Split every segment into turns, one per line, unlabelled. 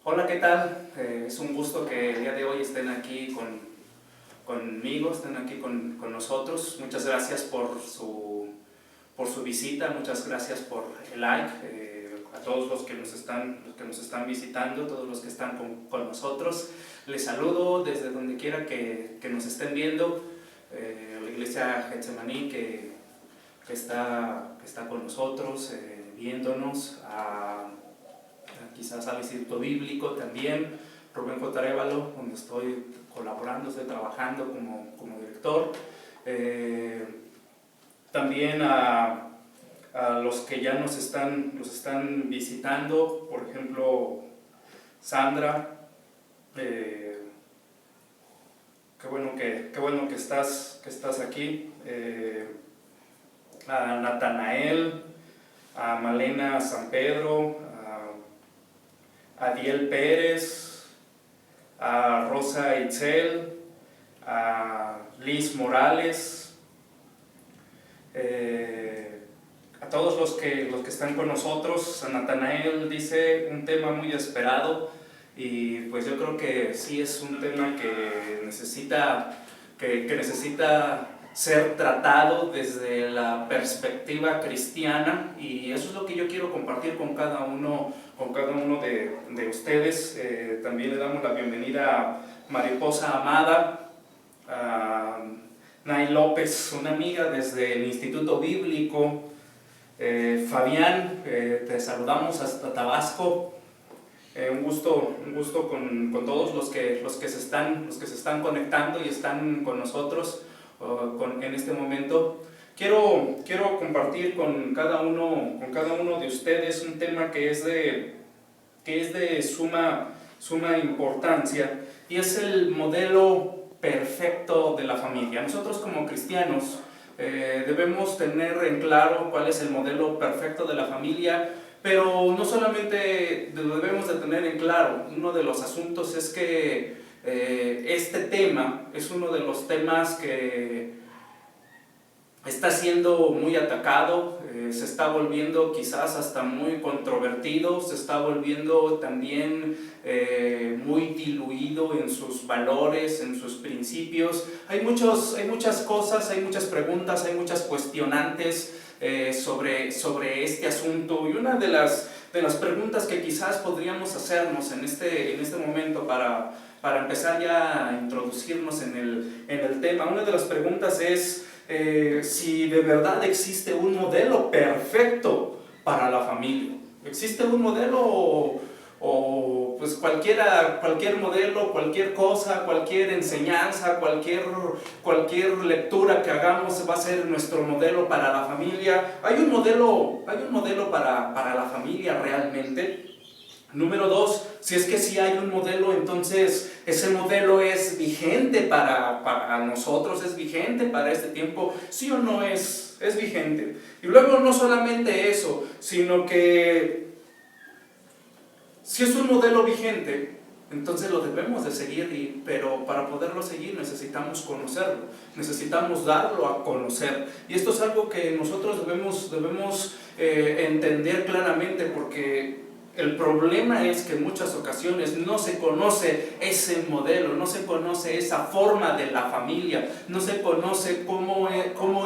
Hola, ¿qué tal? Es un gusto que el día de hoy estén aquí conmigo, estén aquí con nosotros. Muchas gracias por su visita, muchas gracias por el like, a todos los que nos están visitando, todos los que están con nosotros. Les saludo desde donde quiera que nos estén viendo, la iglesia Getsemaní que está con nosotros, viéndonos, quizás al Instituto Bíblico también, Rubén J. Arévalo, donde estoy colaborando, estoy trabajando como director. También a los que ya nos están visitando, por ejemplo, Sandra, qué bueno que estás aquí, a Natanael, a Malena San Pedro, a Adiel Pérez, a Rosa Itzel, a Liz Morales, a todos los que están con nosotros. A Natanael dice un tema muy esperado, y pues yo creo que sí es un tema que necesita ser tratado desde la perspectiva cristiana, y eso es lo que yo quiero compartir con cada uno de ustedes. También le damos la bienvenida a Mariposa Amada, a Nay López, una amiga desde el Instituto Bíblico. Fabián, te saludamos hasta Tabasco. Un gusto con todos los que se están conectando y están con nosotros en este momento. Quiero compartir con cada uno de ustedes un tema que es de suma importancia, y es el modelo perfecto de la familia. Nosotros como cristianos debemos tener en claro cuál es el modelo perfecto de la familia, pero no solamente lo debemos de tener en claro. Uno de los asuntos es que este tema es uno de los temas que está siendo muy atacado, se está volviendo quizás hasta muy controvertido, se está volviendo también muy diluido en sus valores, en sus principios. Hay muchas cosas, hay muchas preguntas, hay muchas cuestionantes sobre este asunto, y una de las preguntas que quizás podríamos hacernos en este momento para empezar ya a introducirnos en el tema, una de las preguntas es si de verdad existe un modelo perfecto para la familia. ¿Existe un modelo o pues cualquier modelo, cualquier cosa, cualquier enseñanza, cualquier lectura que hagamos va a ser nuestro modelo para la familia? ¿Hay un modelo para la familia realmente? Número 2, si es que sí hay un modelo, entonces ese modelo es vigente para nosotros, es vigente para este tiempo, ¿sí o no es vigente? Y luego no solamente eso, sino que si es un modelo vigente, entonces lo debemos de seguir, pero para poderlo seguir necesitamos conocerlo, necesitamos darlo a conocer. Y esto es algo que nosotros debemos entender claramente, porque el problema es que en muchas ocasiones no se conoce ese modelo, no se conoce esa forma de la familia, no se conoce cómo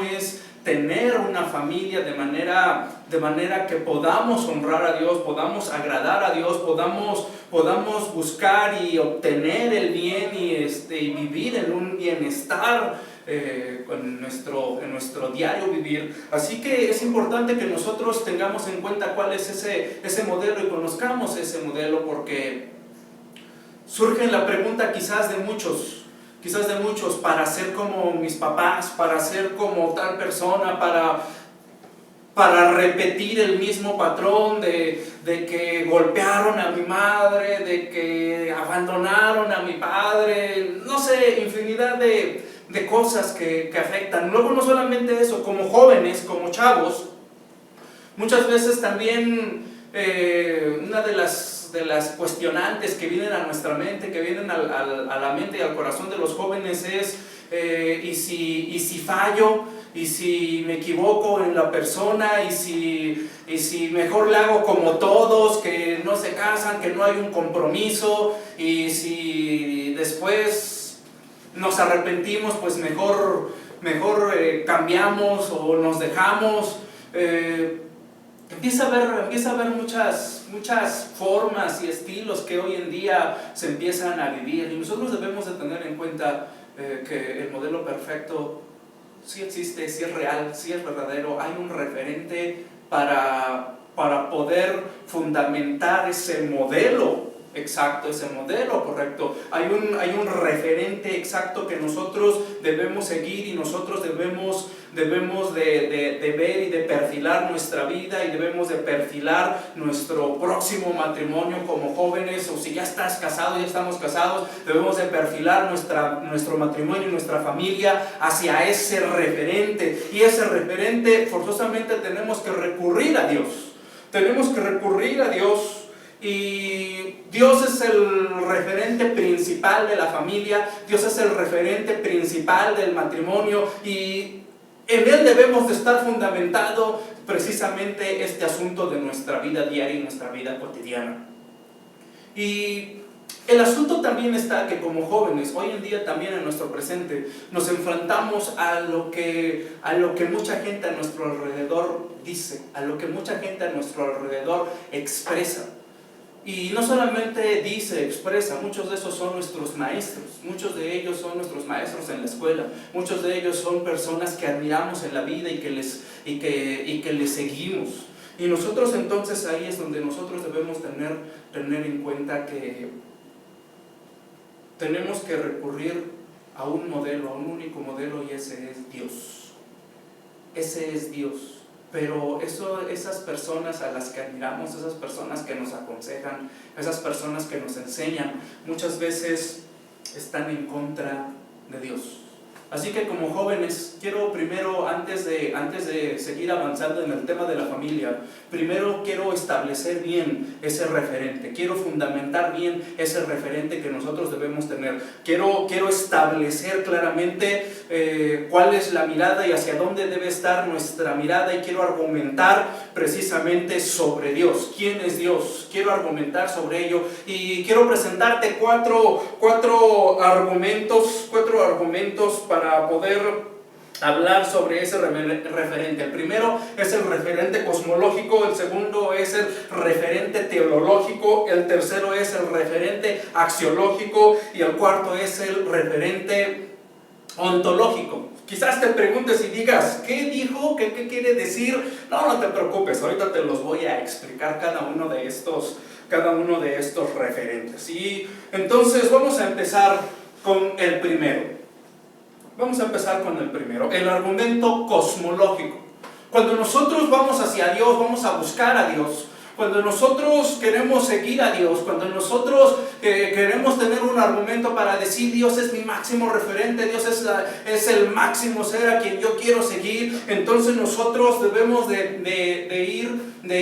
es tener una familia de manera que podamos honrar a Dios, podamos agradar a Dios, podamos buscar y obtener el bien y vivir en un bienestar en nuestro diario vivir. Así que es importante que nosotros tengamos en cuenta cuál es ese modelo y conozcamos ese modelo, porque surge la pregunta quizás de muchos, para ser como mis papás, para ser como tal persona, para repetir el mismo patrón de que golpearon a mi madre, de que abandonaron a mi padre, no sé, infinidad de cosas que afectan. Luego no solamente eso, como jóvenes, como chavos, muchas veces también una de las cuestionantes que vienen a nuestra mente, que vienen a la mente y al corazón de los jóvenes es ¿y si fallo? y si me equivoco en la persona, y si mejor le hago como todos, que no se casan, que no hay un compromiso, y si después nos arrepentimos, pues mejor cambiamos o nos dejamos. Empieza a haber muchas formas y estilos que hoy en día se empiezan a vivir, y nosotros debemos de tener en cuenta que el modelo perfecto sí existe, sí es real, sí es verdadero. Hay un referente para poder fundamentar ese modelo exacto, ese modelo correcto. Hay un referente exacto que nosotros debemos seguir, y nosotros debemos de ver y de perfilar nuestra vida, y debemos de perfilar nuestro próximo matrimonio como jóvenes, o si ya estás casado, ya estamos casados, debemos de perfilar nuestro matrimonio y nuestra familia hacia ese referente, y ese referente forzosamente tenemos que recurrir a Dios. Tenemos que recurrir a Dios. Y Dios es el referente principal de la familia, Dios es el referente principal del matrimonio, y en Él debemos de estar fundamentado precisamente este asunto de nuestra vida diaria y nuestra vida cotidiana. Y el asunto también está que como jóvenes, hoy en día también en nuestro presente, nos enfrentamos a lo que mucha gente a nuestro alrededor dice, a lo que mucha gente a nuestro alrededor expresa. Y no solamente dice, expresa, muchos de esos son nuestros maestros, muchos de ellos son nuestros maestros en la escuela, muchos de ellos son personas que admiramos en la vida y que les seguimos. Y nosotros entonces ahí es donde nosotros debemos tener en cuenta que tenemos que recurrir a un modelo, a un único modelo, y ese es Dios. Ese es Dios. Pero esas personas a las que admiramos, esas personas que nos aconsejan, esas personas que nos enseñan, muchas veces están en contra de Dios. Así que como jóvenes, quiero primero, antes de seguir avanzando en el tema de la familia, primero quiero establecer bien ese referente, quiero fundamentar bien ese referente que nosotros debemos tener. Quiero establecer claramente cuál es la mirada y hacia dónde debe estar nuestra mirada, y quiero argumentar precisamente sobre Dios. ¿Quién es Dios? Quiero argumentar sobre ello, y quiero presentarte cuatro argumentos para poder hablar sobre ese referente. El primero es el referente cosmológico, el segundo es el referente teológico, el tercero es el referente axiológico, y el cuarto es el referente ontológico. Quizás te preguntes y digas, ¿qué dijo? ¿Qué quiere decir? No te preocupes, ahorita te los voy a explicar cada uno de estos referentes. Y entonces vamos a empezar con el primero. El argumento cosmológico. Cuando nosotros vamos hacia Dios, vamos a buscar a Dios, cuando nosotros queremos seguir a Dios, cuando nosotros queremos tener un argumento para decir Dios es mi máximo referente, Dios es el máximo ser a quien yo quiero seguir, entonces nosotros debemos de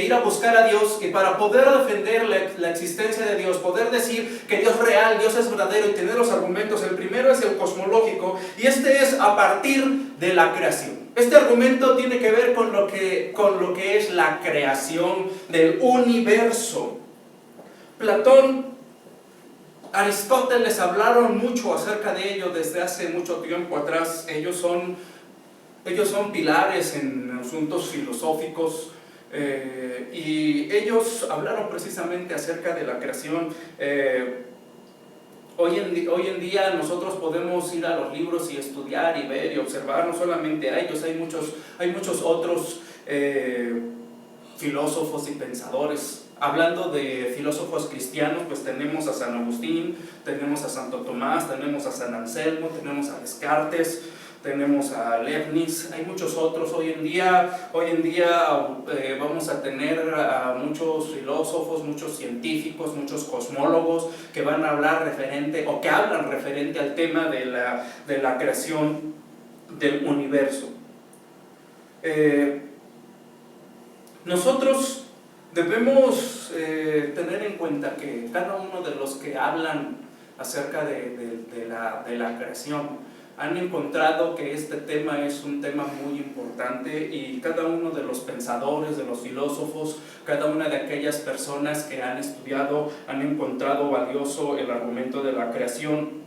ir a buscar a Dios, y para poder defender la existencia de Dios, poder decir que Dios es real, Dios es verdadero, y tener los argumentos. El primero es el cosmológico, y este es a partir de la creación. Este argumento tiene que ver con lo que es la creación del universo. Platón, Aristóteles hablaron mucho acerca de ello desde hace mucho tiempo atrás. Ellos son pilares en asuntos filosóficos, y ellos hablaron precisamente acerca de la creación. Hoy en día nosotros podemos ir a los libros y estudiar y ver y observar, no solamente a ellos, hay muchos otros filósofos y pensadores. Hablando de filósofos cristianos, pues tenemos a San Agustín, tenemos a Santo Tomás, tenemos a San Anselmo, tenemos a Descartes, tenemos a Leibniz, hay muchos otros. Hoy en día vamos a tener a muchos filósofos, muchos científicos, muchos cosmólogos que van a hablar que hablan referente al tema de la creación del universo. Nosotros debemos tener en cuenta que cada uno de los que hablan acerca de la creación han encontrado que este tema es un tema muy importante y cada uno de los pensadores, de los filósofos, cada una de aquellas personas que han estudiado han encontrado valioso el argumento de la creación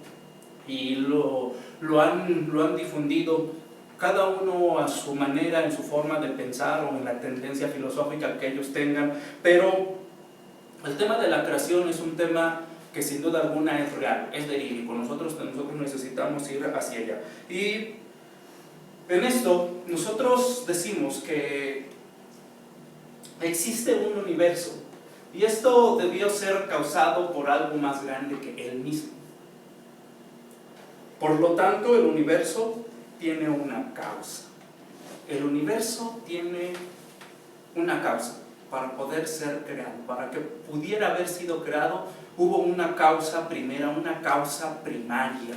y lo han difundido cada uno a su manera, en su forma de pensar o en la tendencia filosófica que ellos tengan, pero el tema de la creación es un tema que sin duda alguna es real, es verídico. Nosotros necesitamos ir hacia allá. Y en esto nosotros decimos que existe un universo y esto debió ser causado por algo más grande que él mismo. Por lo tanto, el universo tiene una causa. El universo tiene una causa para poder ser creado. Para que pudiera haber sido creado, hubo una causa primera, una causa primaria.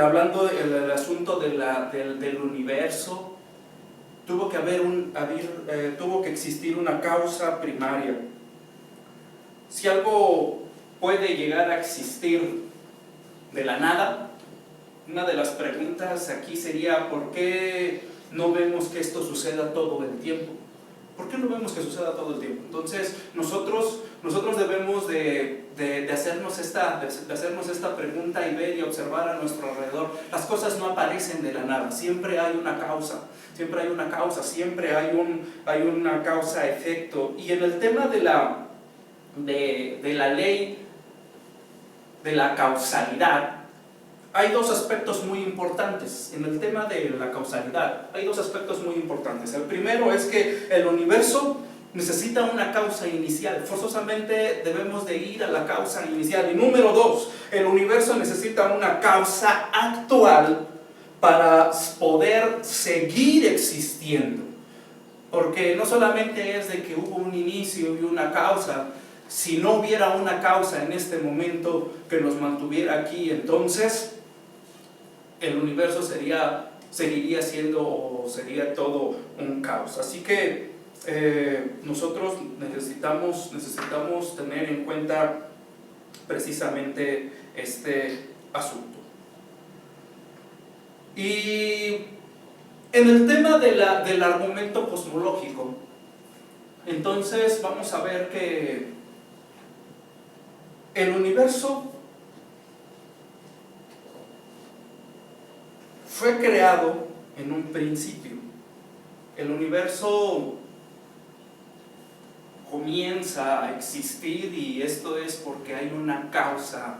Hablando del asunto del universo, tuvo que existir una causa primaria. Si algo puede llegar a existir de la nada, una de las preguntas aquí sería: ¿por qué no vemos que esto suceda todo el tiempo? ¿Por qué no vemos que suceda todo el tiempo? Entonces nosotros debemos de hacernos esta pregunta y ver y observar a nuestro alrededor. Las cosas no aparecen de la nada, siempre hay una causa, siempre hay una causa-efecto. Y en el tema de la ley de la causalidad, hay dos aspectos muy importantes. En el tema de la causalidad hay dos aspectos muy importantes. El primero es que el universo necesita una causa inicial. Forzosamente debemos de ir a la causa inicial. Y número dos, el universo necesita una causa actual para poder seguir existiendo. Porque no solamente es de que hubo un inicio y una causa. Si no hubiera una causa en este momento que nos mantuviera aquí, entonces el universo seguiría siendo o sería todo un caos. Así que nosotros necesitamos tener en cuenta precisamente este asunto. Y en el tema del argumento cosmológico, entonces vamos a ver que el universo fue creado en un principio. El universo comienza a existir y esto es porque hay una causa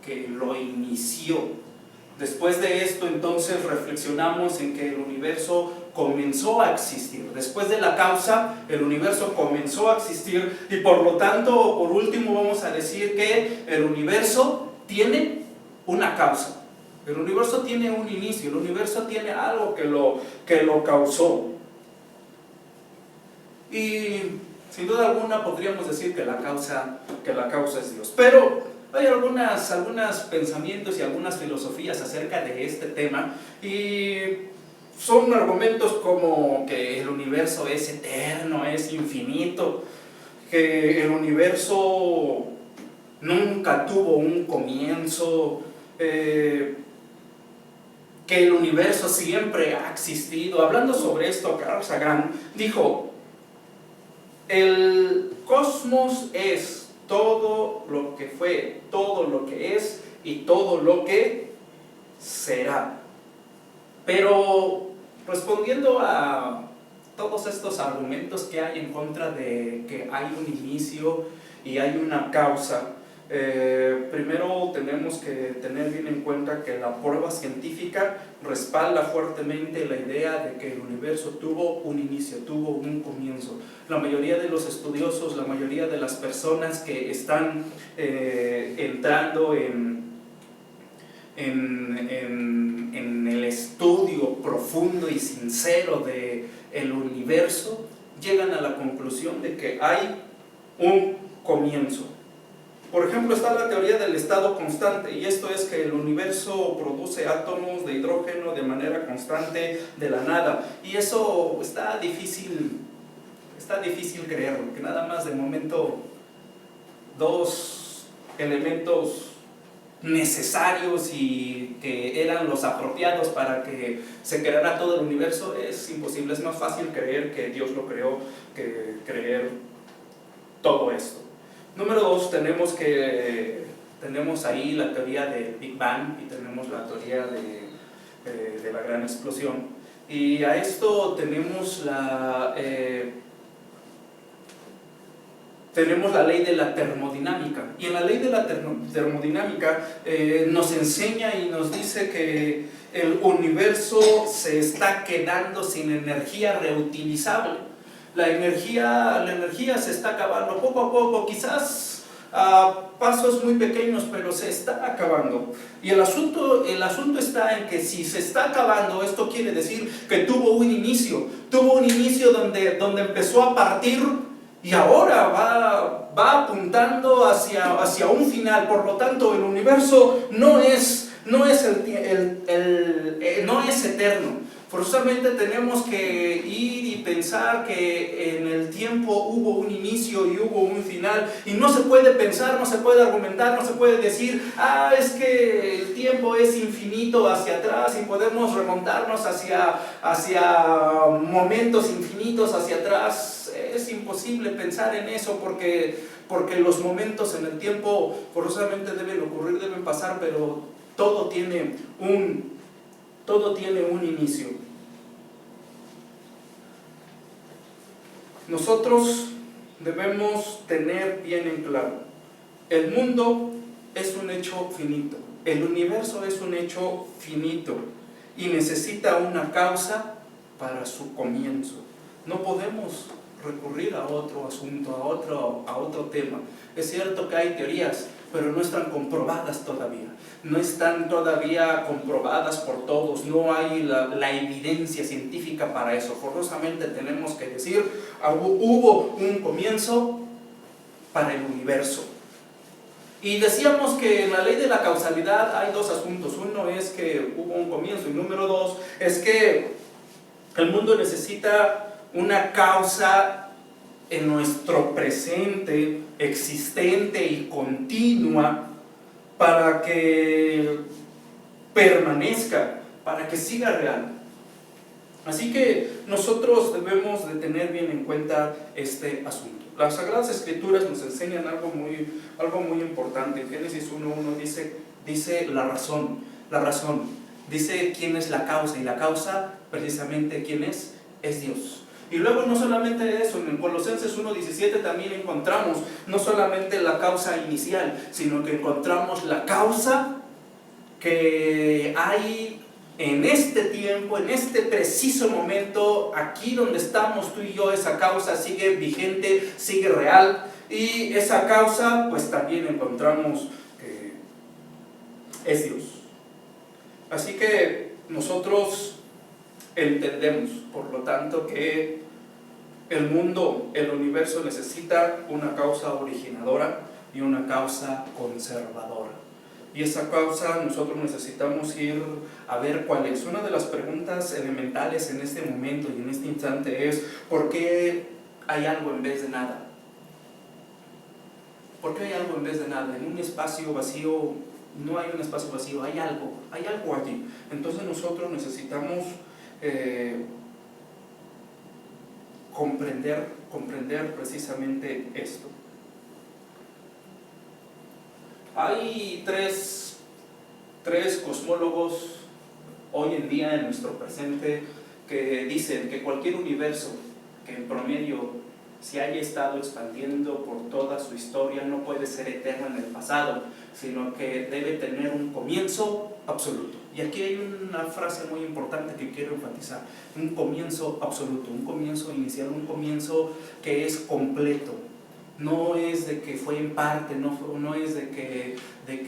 que lo inició. Después de esto, entonces, reflexionamos en que el universo comenzó a existir. Después de la causa, el universo comenzó a existir y por lo tanto, por último, vamos a decir que el universo tiene una causa. El universo tiene un inicio, el universo tiene algo que lo causó. Y sin duda alguna podríamos decir que la causa es Dios. Pero hay algunos pensamientos y algunas filosofías acerca de este tema y son argumentos como que el universo es eterno, es infinito, que el universo nunca tuvo un comienzo, que el universo siempre ha existido. Hablando sobre esto, Carl Sagan dijo: el cosmos es todo lo que fue, todo lo que es y todo lo que será. Pero respondiendo a todos estos argumentos que hay en contra de que hay un inicio y hay una causa, primero tenemos que tener bien en cuenta que la prueba científica respalda fuertemente la idea de que el universo tuvo un inicio, tuvo un comienzo. La mayoría de los estudiosos, la mayoría de las personas que están entrando en el estudio profundo y sincero del universo, llegan a la conclusión de que hay un comienzo. Por ejemplo, está la teoría del estado constante, y esto es que el universo produce átomos de hidrógeno de manera constante de la nada, y eso está difícil creerlo, que nada más de momento dos elementos necesarios y que eran los apropiados para que se creara todo el universo, es imposible. Es más fácil creer que Dios lo creó que creer todo esto. Número 2, tenemos ahí la teoría del Big Bang y tenemos la teoría de la gran explosión. Y a esto tenemos la ley de la termodinámica. Y en la ley de la termodinámica nos enseña y nos dice que el universo se está quedando sin energía reutilizable. La energía se está acabando poco a poco, quizás a pasos muy pequeños, pero se está acabando. Y el asunto está en que si se está acabando, esto quiere decir que tuvo un inicio donde empezó a partir y ahora va apuntando hacia un final. Por lo tanto, el universo no es eterno. Forzosamente tenemos que ir y pensar que en el tiempo hubo un inicio y hubo un final, y no se puede pensar, no se puede argumentar, no se puede decir, es que el tiempo es infinito hacia atrás y podemos remontarnos hacia momentos infinitos hacia atrás. Es imposible pensar en eso porque los momentos en el tiempo forzosamente deben ocurrir, deben pasar, pero todo tiene un inicio. Nosotros debemos tener bien en claro, el mundo es un hecho finito, el universo es un hecho finito y necesita una causa para su comienzo. No podemos recurrir a otro asunto, a otro tema. Es cierto que hay teorías, pero no están comprobadas todavía. No están todavía comprobadas por todos, no hay la evidencia científica para eso. Forzosamente tenemos que decir, hubo un comienzo para el universo. Y decíamos que en la ley de la causalidad hay dos asuntos. Uno es que hubo un comienzo y número 2 es que el mundo necesita una causa en nuestro presente, existente y continua, para que permanezca, para que siga real. Así que nosotros debemos de tener bien en cuenta este asunto. Las Sagradas Escrituras nos enseñan algo muy importante. En Génesis 1:1 dice la razón, dice quién es la causa, y la causa precisamente quién es Dios. Y luego no solamente eso, en Colosenses 1:17 también encontramos no solamente la causa inicial, sino que encontramos la causa que hay en este tiempo, en este preciso momento, aquí donde estamos tú y yo. Esa causa sigue vigente, sigue real, y esa causa pues también encontramos que es Dios. Así que nosotros entendemos, por lo tanto, que el mundo, el universo necesita una causa originadora y una causa conservadora. Y esa causa nosotros necesitamos ir a ver cuál es. Una de las preguntas elementales en este momento y en este instante es: ¿por qué hay algo en vez de nada? ¿Por qué hay algo en vez de nada? En un espacio vacío no hay un espacio vacío, hay algo allí. Entonces nosotros necesitamos comprender precisamente esto. Hay tres cosmólogos hoy en día en nuestro presente que dicen que cualquier universo que en promedio se haya estado expandiendo por toda su historia no puede ser eterno en el pasado, sino que debe tener un comienzo absoluto. Y aquí hay una frase muy importante que quiero enfatizar: un comienzo absoluto, un comienzo inicial, un comienzo que es completo. No es de que fue en parte, no es de que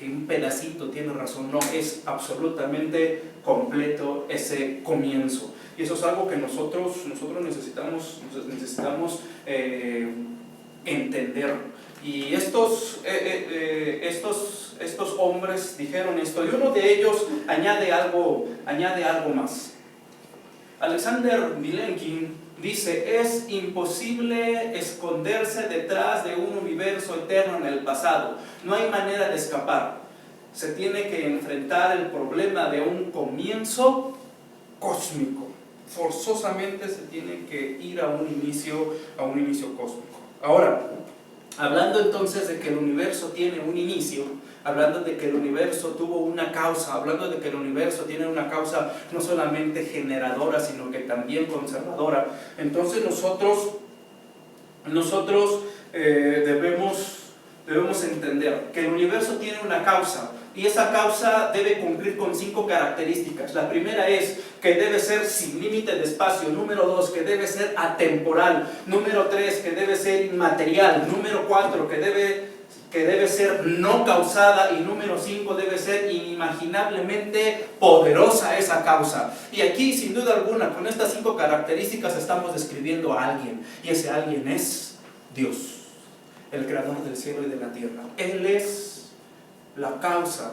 un pedacito tiene razón, no, es absolutamente completo ese comienzo. Y eso es algo que nosotros necesitamos entender. Y estos hombres dijeron esto, y uno de ellos añade algo más. Alexander Vilenkin dice: es imposible esconderse detrás de un universo eterno en el pasado, no hay manera de escapar. se tiene que enfrentar el problema de un comienzo cósmico. Forzosamente se tiene que ir a un inicio cósmico. Ahora, hablando entonces de que el universo tiene un inicio, hablando de que el universo tuvo una causa, hablando de que el universo tiene una causa no solamente generadora, sino que también conservadora, entonces nosotros debemos entender que el universo tiene una causa, y esa causa debe cumplir con 5 características. La primera es que debe ser sin límite de espacio. Número 2, que debe ser atemporal. Número 3, que debe ser inmaterial. Número 4, que debe ser no causada. Y número 5, debe ser inimaginablemente poderosa esa causa. Y aquí, sin duda alguna, con estas 5 características estamos describiendo a alguien, y ese alguien es Dios, el creador del cielo y de la tierra. Él es la causa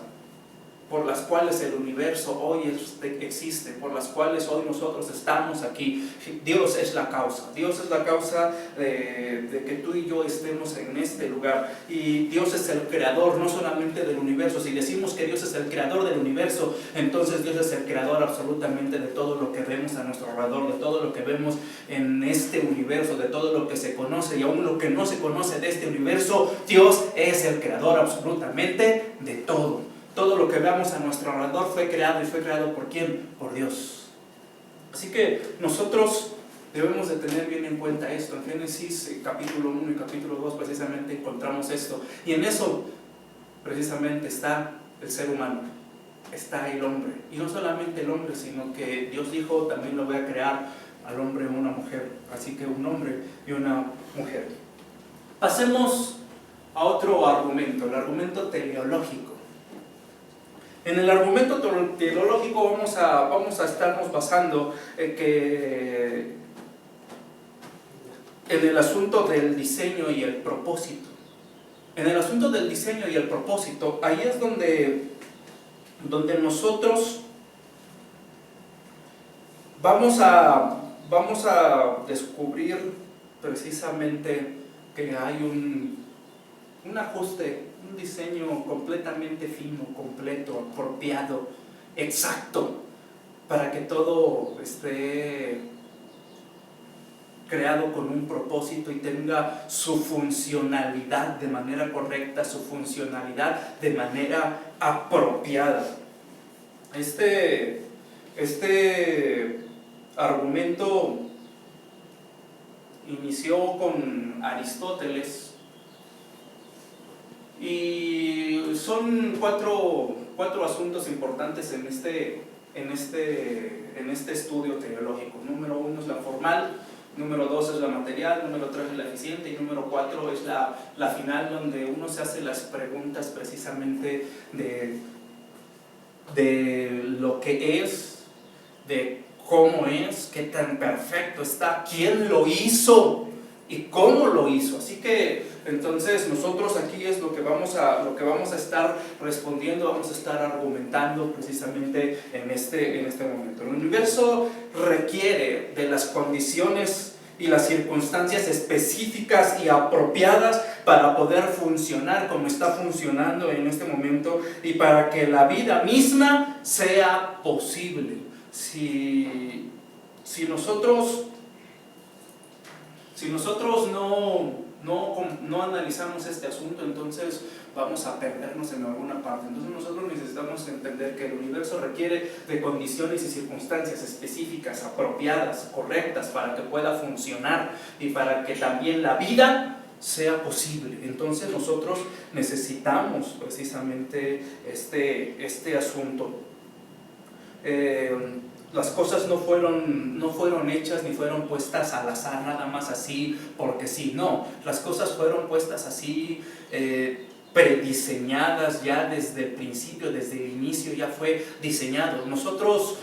por las cuales el universo hoy existe, por las cuales hoy nosotros estamos aquí. Dios es la causa. Dios es la causa de que tú y yo estemos en este lugar. Y Dios es el creador no solamente del universo. Si decimos que Dios es el creador del universo, entonces Dios es el creador absolutamente de todo lo que vemos a nuestro alrededor, de todo lo que vemos en este universo, de todo lo que se conoce y aún lo que no se conoce de este universo. Dios es el creador absolutamente de todo. Todo lo que veamos a nuestro alrededor fue creado, y fue creado ¿por quién? Por Dios. Así que nosotros debemos de tener bien en cuenta esto. En Génesis capítulo 1 y capítulo 2 precisamente encontramos esto. Y en eso precisamente está el ser humano, está el hombre. Y no solamente el hombre, sino que Dios dijo, también lo voy a crear al hombre y una mujer. Así que un hombre y una mujer. Pasemos a otro argumento, el argumento teleológico. En el argumento teleológico vamos a estarnos basando en el asunto del diseño y el propósito. En el asunto del diseño y el propósito, ahí es donde nosotros vamos a descubrir precisamente que hay un ajuste, un diseño completamente fino, completo, apropiado, exacto, para que todo esté creado con un propósito y tenga su funcionalidad de manera correcta, su funcionalidad de manera apropiada. Este argumento inició con Aristóteles. Y son cuatro asuntos importantes en este estudio teológico. Número 1 es la formal, número 2 es la material, número 3 es la eficiente y número 4 es la final, donde uno se hace las preguntas precisamente de lo que es, de cómo es, qué tan perfecto está, quién lo hizo y cómo lo hizo. Así que entonces nosotros aquí es lo que vamos a estar respondiendo, vamos a estar argumentando precisamente en este momento. El universo requiere de las condiciones y las circunstancias específicas y apropiadas para poder funcionar como está funcionando en este momento y para que la vida misma sea posible. Si nosotros no analizamos este asunto, entonces vamos a perdernos en alguna parte. Entonces nosotros necesitamos entender que el universo requiere de condiciones y circunstancias específicas, apropiadas, correctas, para que pueda funcionar y para que también la vida sea posible. Entonces nosotros necesitamos precisamente este asunto. Las cosas no fueron hechas ni fueron puestas al azar, nada más así porque sí. No, las cosas fueron puestas así, prediseñadas ya desde el principio, desde el inicio ya fue diseñado. Nosotros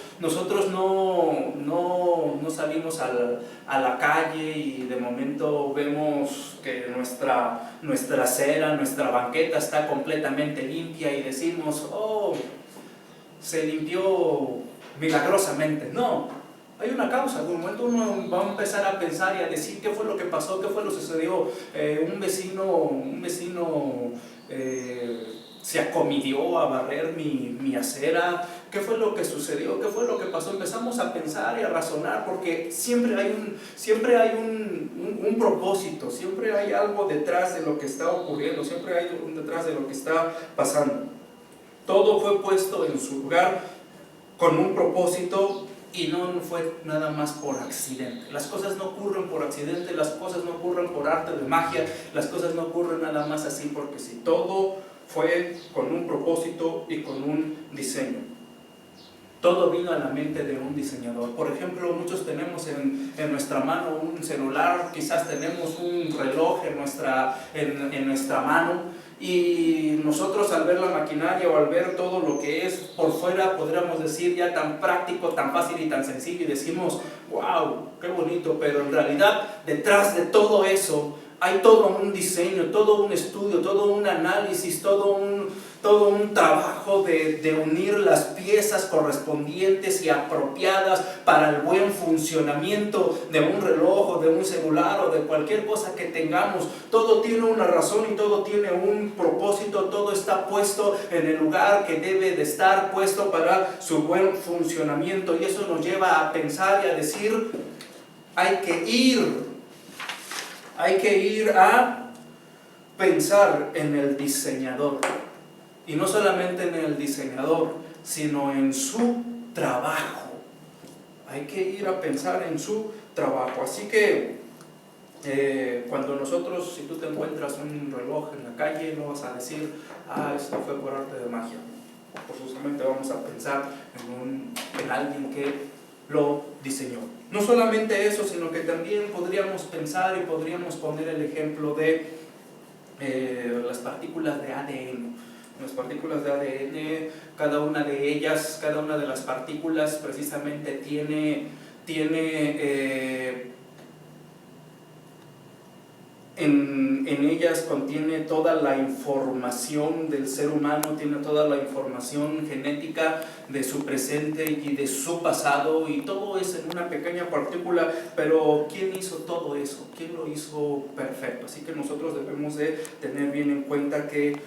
no salimos a la calle y de momento vemos que nuestra acera, nuestra banqueta está completamente limpia y decimos, oh, se limpió milagrosamente. No, hay una causa. De un momento uno va a empezar a pensar y a decir qué fue lo que pasó, qué fue lo que sucedió. Un vecino se acomidió a barrer mi acera? ¿Qué fue lo que sucedió? ¿Qué fue lo que pasó? Empezamos a pensar y a razonar, porque siempre hay un propósito, siempre hay algo detrás de lo que está ocurriendo, siempre hay un detrás de lo que está pasando. Todo fue puesto en su lugar con un propósito, y no fue nada más por accidente. Las cosas no ocurren por accidente, las cosas no ocurren por arte de magia, las cosas no ocurren nada más así porque sí. Todo fue con un propósito y con un diseño. Todo vino a la mente de un diseñador. Por ejemplo, muchos tenemos en nuestra mano un celular, quizás tenemos un reloj en nuestra mano, y nosotros al ver la maquinaria o al ver todo lo que es por fuera, podríamos decir ya tan práctico, tan fácil y tan sencillo, y decimos, wow, qué bonito, pero en realidad detrás de todo eso hay todo un diseño, todo un estudio, todo un análisis, todo un trabajo de unir las piezas correspondientes y apropiadas para el buen funcionamiento de un reloj o de un celular o de cualquier cosa que tengamos. Todo tiene una razón y todo tiene un propósito, todo está puesto en el lugar que debe de estar puesto para su buen funcionamiento, y eso nos lleva a pensar y a decir, hay que ir a pensar en el diseñador. Y no solamente en el diseñador, sino en su trabajo. Hay que ir a pensar en su trabajo. Así que cuando nosotros, si tú te encuentras un reloj en la calle, no vas a decir, esto fue por arte de magia. Forzosamente vamos a pensar en alguien que lo diseñó. No solamente eso, sino que también podríamos pensar y podríamos poner el ejemplo de las partículas de ADN. Las partículas de ADN, cada una de las partículas precisamente tiene en ellas contiene toda la información del ser humano, tiene toda la información genética de su presente y de su pasado, y todo es en una pequeña partícula. Pero ¿quién hizo todo eso? ¿Quién lo hizo perfecto? Así que nosotros debemos de tener bien en cuenta que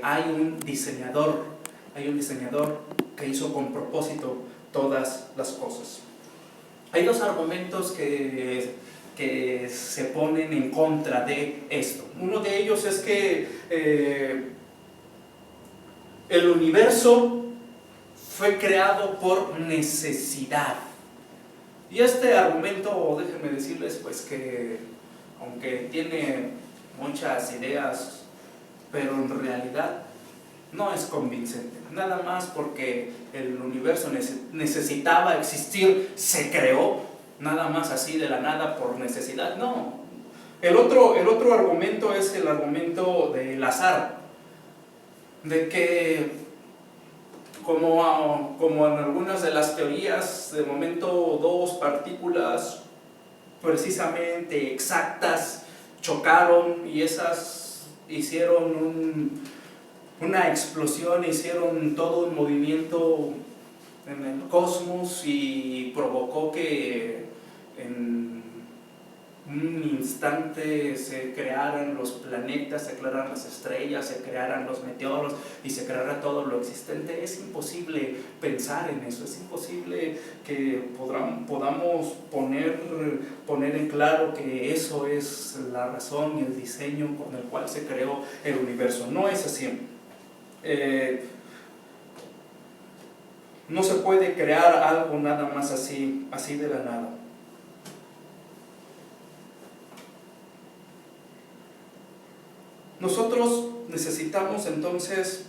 hay un diseñador que hizo con propósito todas las cosas. Hay dos argumentos que se ponen en contra de esto. Uno de ellos es que el universo fue creado por necesidad. Y este argumento, déjenme decirles pues que aunque tiene muchas ideas, pero en realidad no es convincente. Nada más porque el universo necesitaba existir, se creó. Nada más así de la nada por necesidad, no. El otro argumento es el argumento del azar, de que como en algunas de las teorías, de momento dos partículas precisamente exactas chocaron, y esas hicieron una explosión, hicieron todo un movimiento en el cosmos, y provocó que en un instante se crearan los planetas, se crearan las estrellas, se crearan los meteoros y se creara todo lo existente. Es imposible pensar en eso, es imposible que podamos poner en claro que eso es la razón y el diseño con el cual se creó el universo. No es así. No se puede crear algo nada más así de la nada. Nosotros necesitamos entonces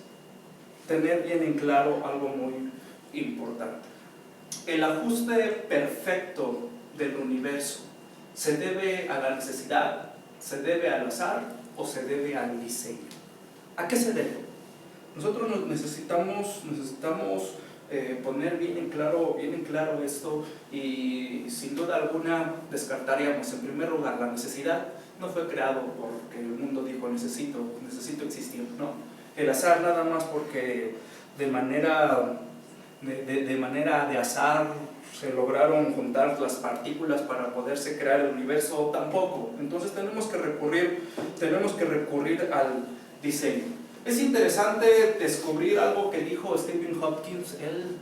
tener bien en claro algo muy importante. El ajuste perfecto del universo ¿se debe a la necesidad, se debe al azar o se debe al diseño? ¿A qué se debe? Nosotros necesitamos poner bien en claro esto, y sin duda alguna descartaríamos en primer lugar la necesidad. No fue creado porque el mundo dijo necesito existir, no. El azar nada más porque de manera de azar se lograron juntar las partículas para poderse crear el universo, tampoco. Entonces tenemos que recurrir al diseño. Es interesante descubrir algo que dijo Stephen Hopkins. Él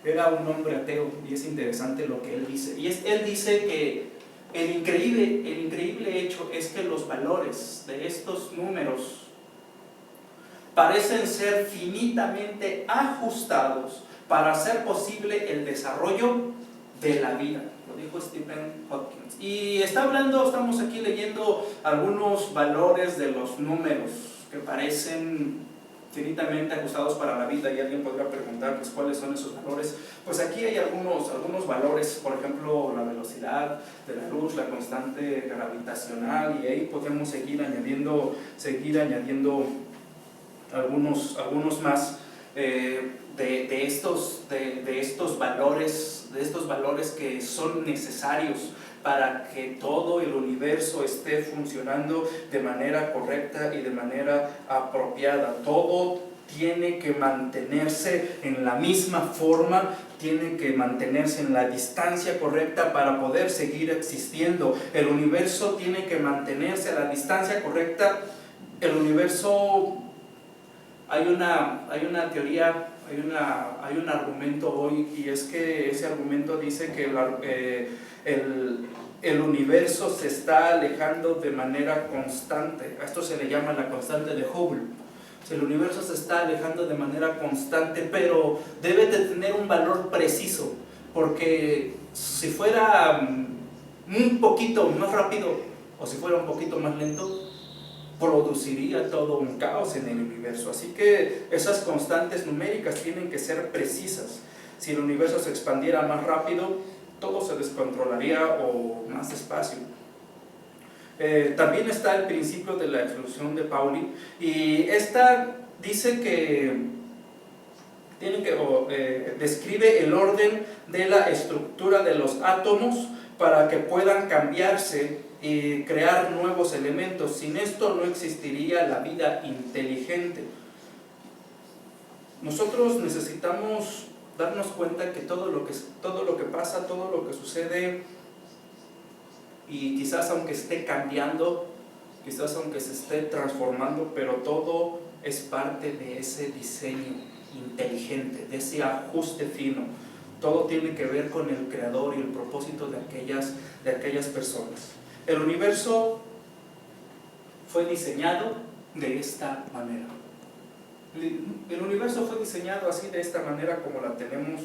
era un hombre ateo y es interesante lo que él dice. Él dice que el increíble hecho es que los valores de estos números parecen ser finitamente ajustados para hacer posible el desarrollo de la vida. Lo dijo Stephen Hopkins. Y estamos aquí leyendo algunos valores de los números que parecen finitamente ajustados para la vida, y alguien podría preguntar pues, cuáles son esos valores. Pues aquí hay algunos valores, por ejemplo la velocidad de la luz, la constante gravitacional, y ahí podemos seguir añadiendo algunos más de estos valores que son necesarios para que todo el universo esté funcionando de manera correcta y de manera apropiada. Todo tiene que mantenerse en la misma forma, tiene que mantenerse en la distancia correcta para poder seguir existiendo. El universo tiene que mantenerse a la distancia correcta. El universo, hay una teoría, hay un argumento hoy, y es que ese argumento dice que el universo se está alejando de manera constante. A esto se le llama la constante de Hubble. El universo se está alejando de manera constante, pero debe de tener un valor preciso, porque si fuera un poquito más rápido o si fuera un poquito más lento, produciría todo un caos en el universo. Así que esas constantes numéricas tienen que ser precisas. Si el universo se expandiera más rápido, todo se descontrolaría, o más despacio. También está el principio de la exclusión de Pauli, y esta dice que describe el orden de la estructura de los átomos para que puedan cambiarse y crear nuevos elementos. Sin esto no existiría la vida inteligente. Nosotros necesitamos darnos cuenta que todo lo que pasa, todo lo que sucede, y quizás aunque esté cambiando, quizás aunque se esté transformando, pero todo es parte de ese diseño inteligente, de ese ajuste fino. Todo tiene que ver con el creador y el propósito de aquellas personas. El universo fue diseñado de esta manera. El universo fue diseñado así, de esta manera, como la tenemos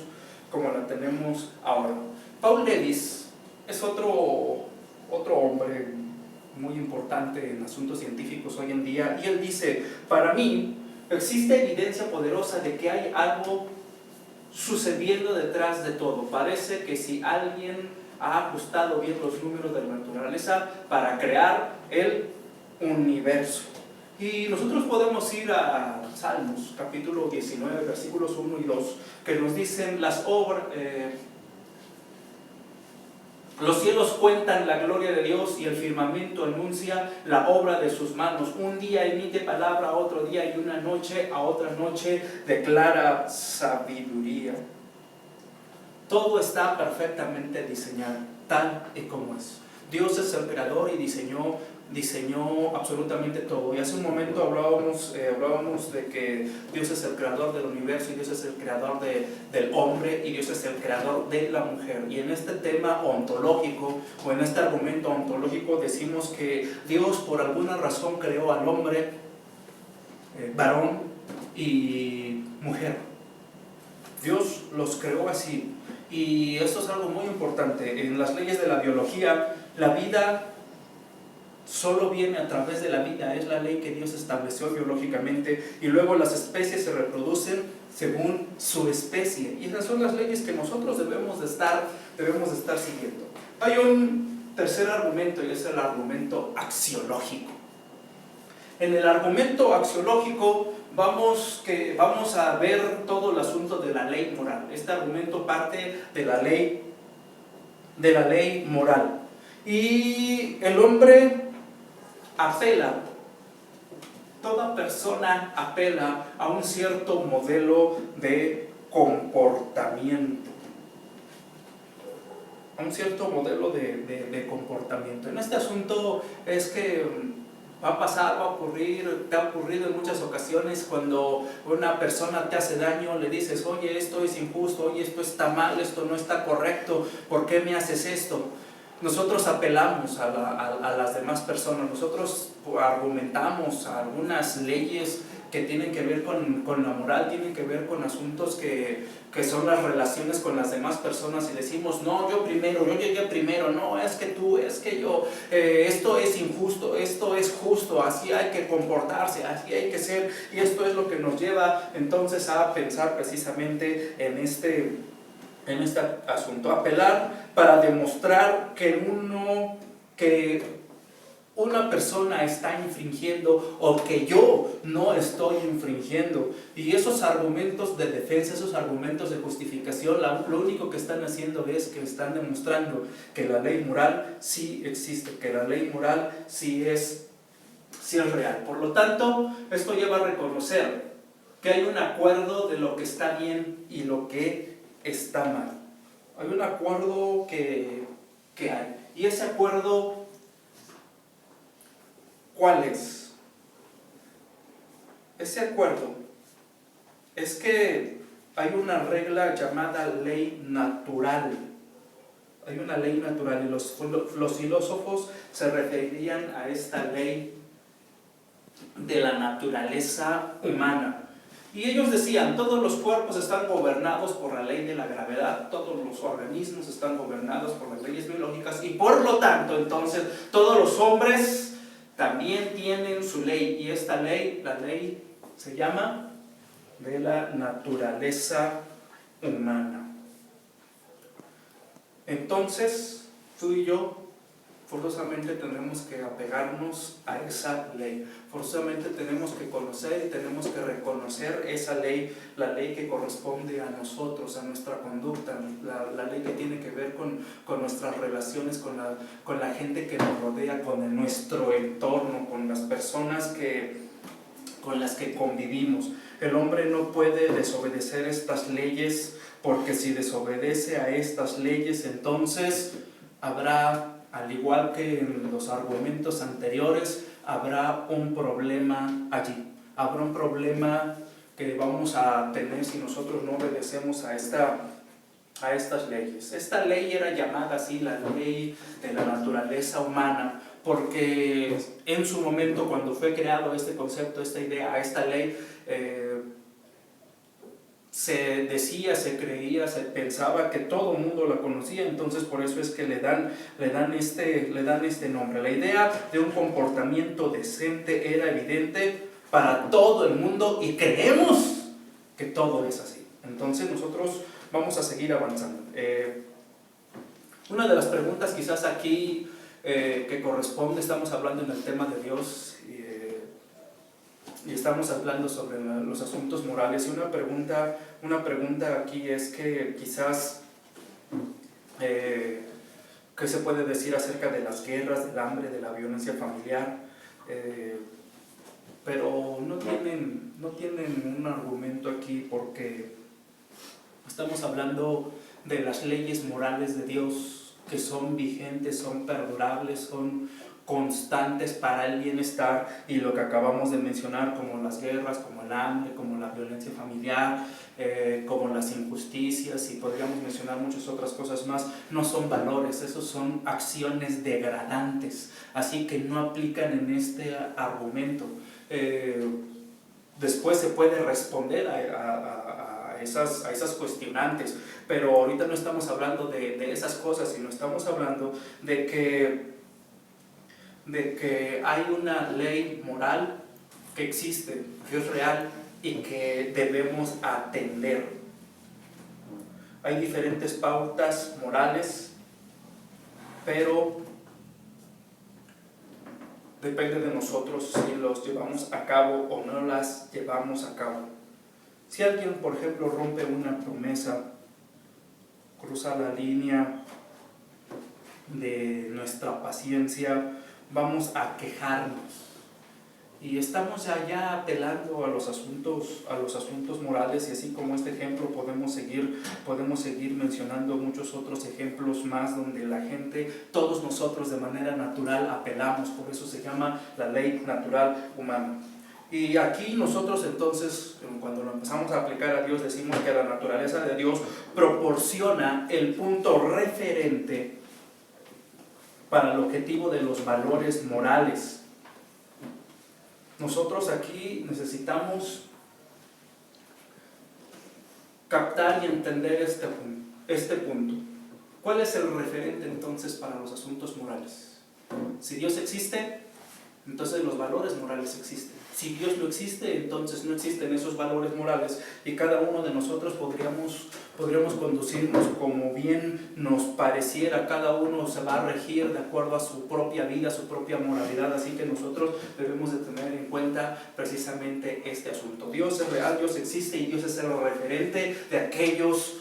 ahora. Paul Davies es otro hombre muy importante en asuntos científicos hoy en día, y él dice: para mí existe evidencia poderosa de que hay algo sucediendo detrás de todo. Parece que si alguien ha ajustado bien los números de la naturaleza para crear el universo. Y nosotros podemos ir a Salmos, capítulo 19, versículos 1 y 2, que nos dicen: los cielos cuentan la gloria de Dios, y el firmamento anuncia la obra de sus manos. Un día emite palabra a otro día, y una noche a otra noche declara sabiduría. Todo está perfectamente diseñado, tal y como es. Dios es el creador y diseñó absolutamente todo. Y hace un momento hablábamos de que Dios es el creador del universo, y Dios es el creador del hombre, y Dios es el creador de la mujer. Y en este tema ontológico, o en este argumento ontológico, decimos que Dios por alguna razón creó al hombre varón y mujer. Dios los creó así. Y esto es algo muy importante. En las leyes de la biología, la vida solo viene a través de la vida. Es la ley que Dios estableció biológicamente, y luego las especies se reproducen según su especie, y esas son las leyes que nosotros debemos de estar siguiendo. Hay un tercer argumento, y es el argumento axiológico. En el argumento axiológico vamos a ver todo el asunto de la ley moral. Este argumento parte de la ley moral, y el hombre toda persona apela a un cierto modelo de comportamiento. En este asunto es que Va a pasar, va a ocurrir, te ha ocurrido en muchas ocasiones cuando una persona te hace daño, le dices, oye, esto es injusto, oye, esto está mal, esto no está correcto, ¿por qué me haces esto? Nosotros apelamos a las demás personas, nosotros argumentamos a algunas leyes que tienen que ver con la moral, tienen que ver con asuntos que son las relaciones con las demás personas, y decimos, no, yo primero, yo llegué primero, no, es que tú, es que yo, esto es injusto, esto es justo, así hay que comportarse, así hay que ser, y esto es lo que nos lleva entonces a pensar precisamente en este asunto, apelar para demostrar que una persona está infringiendo o que yo no estoy infringiendo. Y esos argumentos de defensa, esos argumentos de justificación, lo único que están haciendo es que están demostrando que la ley moral sí existe, que la ley moral sí es real. Por lo tanto, esto lleva a reconocer que hay un acuerdo de lo que está bien y lo que está mal. Hay un acuerdo que hay. Y ese acuerdo, ¿cuál es? Ese acuerdo es que hay una regla llamada ley natural. Hay una ley natural, y los filósofos se referían a esta ley de la naturaleza humana. Y ellos decían, todos los cuerpos están gobernados por la ley de la gravedad, todos los organismos están gobernados por las leyes biológicas, y por lo tanto, entonces, todos los hombres también tienen su ley, y esta ley, la ley se llama de la naturaleza humana. Entonces, tú y yo forzosamente tenemos que apegarnos a esa ley, forzosamente tenemos que conocer y tenemos que reconocer esa ley, la ley que corresponde a nosotros, a nuestra conducta, la ley que tiene que ver con nuestras relaciones, con la gente que nos rodea, con nuestro entorno, con las personas con las que convivimos. El hombre no puede desobedecer estas leyes, porque si desobedece a estas leyes, entonces habrá, al igual que en los argumentos anteriores, habrá un problema allí. Habrá un problema que vamos a tener si nosotros no obedecemos a estas leyes. Esta ley era llamada así la ley de la naturaleza humana, porque en su momento, cuando fue creado este concepto, esta idea, esta ley, se decía, se creía, se pensaba que todo el mundo la conocía, entonces por eso es que le dan este nombre. La idea de un comportamiento decente era evidente para todo el mundo y creemos que todo es así. Entonces nosotros vamos a seguir avanzando. Una de las preguntas quizás aquí que corresponde, estamos hablando en el tema de Dios, y estamos hablando sobre los asuntos morales, y una pregunta aquí es que quizás ¿qué se puede decir acerca de las guerras, del hambre, de la violencia familiar? Pero no tienen un argumento aquí, porque estamos hablando de las leyes morales de Dios, que son vigentes, son perdurables, son constantes para el bienestar, y lo que acabamos de mencionar, como las guerras, como el hambre, como la violencia familiar, como las injusticias, y podríamos mencionar muchas otras cosas más, no son valores, esos son acciones degradantes, así que no aplican en este argumento. Después se puede responder a esas cuestionantes, pero ahorita no estamos hablando de esas cosas, sino estamos hablando de que hay una ley moral que existe, que es real y que debemos atender. Hay diferentes pautas morales, pero depende de nosotros si los llevamos a cabo o no las llevamos a cabo. Si alguien, por ejemplo, rompe una promesa, cruza la línea de nuestra paciencia, vamos a quejarnos. y estamos ya apelando a los asuntos morales, y así como este ejemplo podemos seguir mencionando muchos otros ejemplos más donde la gente, todos nosotros de manera natural apelamos. Por eso se llama la ley natural humana. Y aquí nosotros entonces, cuando lo empezamos a aplicar a Dios, decimos que la naturaleza de Dios proporciona el punto referente para el objetivo de los valores morales. Nosotros aquí necesitamos captar y entender este punto. ¿Cuál es el referente entonces para los asuntos morales? Si Dios existe, entonces los valores morales existen. Si Dios no existe, entonces no existen esos valores morales, y cada uno de nosotros podríamos conducirnos como bien nos pareciera. Cada uno se va a regir de acuerdo a su propia vida, a su propia moralidad, así que nosotros debemos de tener en cuenta precisamente este asunto. Dios es real, Dios existe, y Dios es el referente de aquellos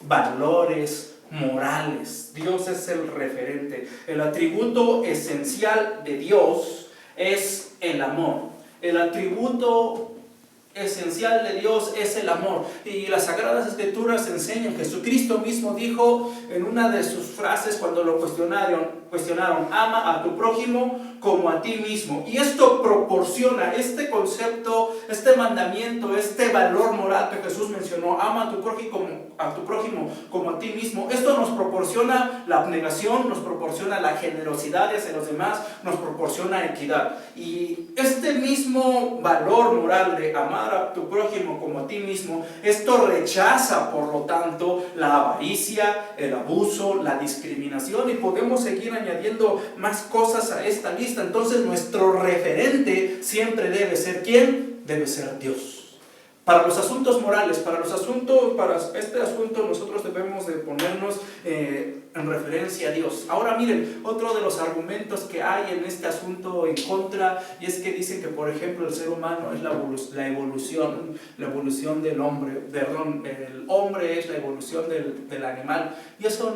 valores morales. Dios es el referente. El atributo esencial de Dios es el amor. El atributo esencial de Dios es el amor. Y las Sagradas Escrituras enseñan, Jesucristo mismo dijo en una de sus frases cuando lo cuestionaron, ama a tu prójimo como a ti mismo. Y esto proporciona este concepto, este mandamiento, este valor moral que Jesús mencionó, ama a tu prójimo como a ti mismo. Esto nos proporciona la abnegación, nos proporciona la generosidad hacia los demás, nos proporciona equidad. Y este mismo valor moral de amar a tu prójimo como a ti mismo, esto rechaza, por lo tanto, la avaricia, el abuso, la discriminación, y podemos seguir añadiendo más cosas a esta lista. Entonces nuestro referente siempre debe ser ¿quién? Debe ser Dios. Para los asuntos morales, para este asunto nosotros debemos de ponernos en referencia a Dios. Ahora miren, otro de los argumentos que hay en este asunto en contra, y es que dicen que, por ejemplo, el ser humano es la evolución del hombre, el hombre es la evolución del animal, y eso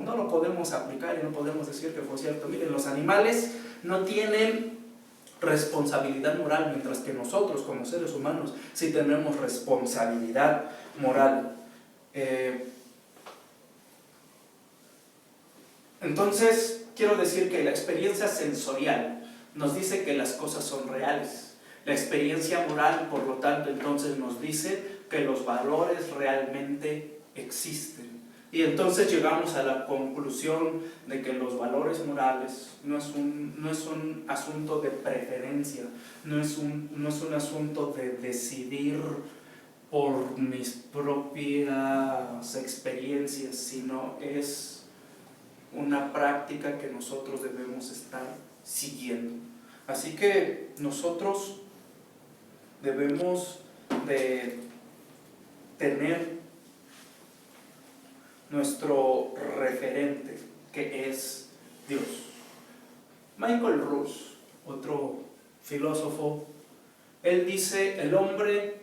no lo podemos aplicar y no podemos decir que fue cierto. Miren, los animales no tienen responsabilidad moral, mientras que nosotros como seres humanos sí tenemos responsabilidad moral. Entonces quiero decir que la experiencia sensorial nos dice que las cosas son reales. La experiencia moral, por lo tanto, entonces nos dice que los valores realmente existen. Y entonces llegamos a la conclusión de que los valores morales no es un asunto de preferencia, no es un asunto de decidir por mis propias experiencias, sino es una práctica que nosotros debemos estar siguiendo. Así que nosotros debemos de tener nuestro referente, que es Dios. Michael Ruse, otro filósofo, él dice: el hombre